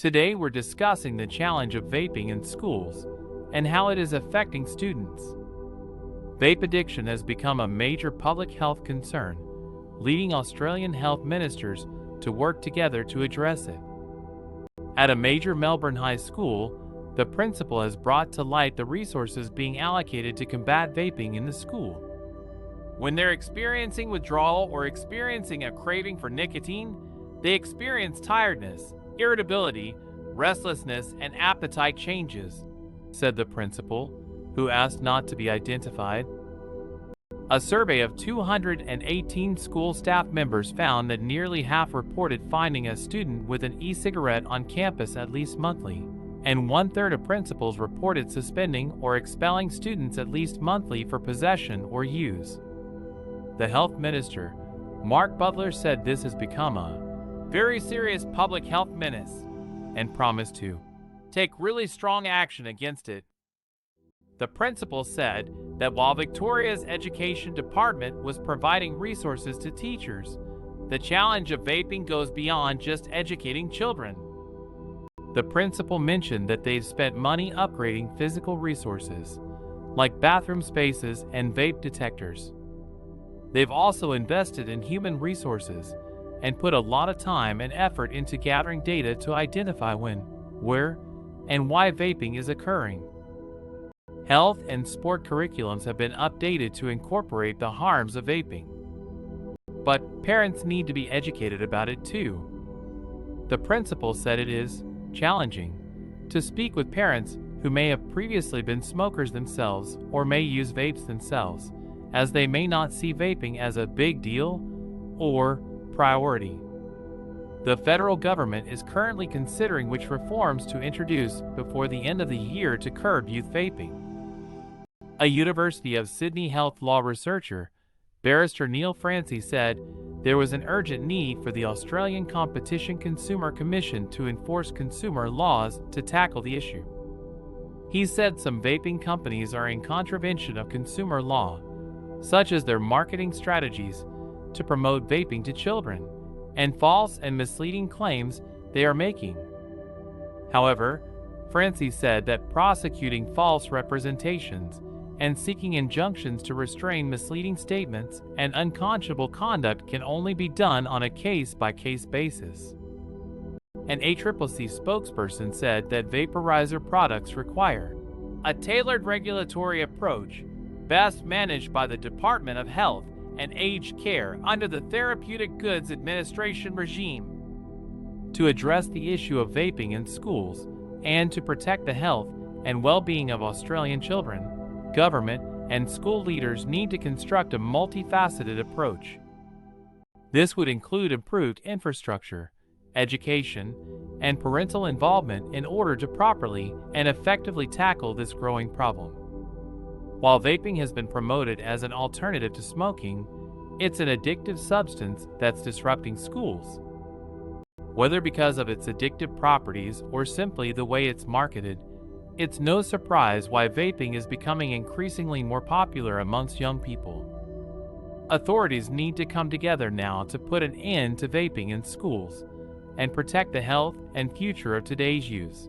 Today we're discussing the challenge of vaping in schools and how it is affecting students. Vape addiction has become a major public health concern, leading Australian health ministers to work together to address it. At a major Melbourne high school, the principal has brought to light the resources being allocated to combat vaping in the school. When they're experiencing withdrawal or experiencing a craving for nicotine, they experience tiredness, irritability, restlessness, and appetite changes, said the principal, who asked not to be identified. A survey of 218 school staff members found that nearly half reported finding a student with an e-cigarette on campus at least monthly, and 1/3 of principals reported suspending or expelling students at least monthly for possession or use. The health minister, Mark Butler, said this has become a very serious public health menace and promised to take really strong action against it. The principal said that while Victoria's Education Department was providing resources to teachers, the challenge of vaping goes beyond just educating children. The principal mentioned that they've spent money upgrading physical resources, like bathroom spaces and vape detectors. They've also invested in human resources and put a lot of time and effort into gathering data to identify when, where, and why vaping is occurring. Health and sport curriculums have been updated to incorporate the harms of vaping. But parents need to be educated about it too. The principal said it is challenging to speak with parents who may have previously been smokers themselves or may use vapes themselves, as they may not see vaping as a big deal or priority. The federal government is currently considering which reforms to introduce before the end of the year to curb youth vaping. A University of Sydney health law researcher, Barrister Neil Francie, said there was an urgent need for the Australian Competition Consumer Commission to enforce consumer laws to tackle the issue. He said some vaping companies are in contravention of consumer law, such as their marketing strategies to promote vaping to children, and false and misleading claims they are making. However, Francie said that prosecuting false representations and seeking injunctions to restrain misleading statements and unconscionable conduct can only be done on a case-by-case basis. An ACCC spokesperson said that vaporizer products require a tailored regulatory approach, best managed by the Department of Health and Aged Care under the Therapeutic Goods Administration regime, to address the issue of vaping in schools and to protect the health and well-being of Australian children. Government and school leaders need to construct a multifaceted approach. This would include improved infrastructure, education, and parental involvement in order to properly and effectively tackle this growing problem. While vaping has been promoted as an alternative to smoking, it's an addictive substance that's disrupting schools. Whether because of its addictive properties or simply the way it's marketed, it's no surprise why vaping is becoming increasingly more popular amongst young people. Authorities need to come together now to put an end to vaping in schools and protect the health and future of today's youth.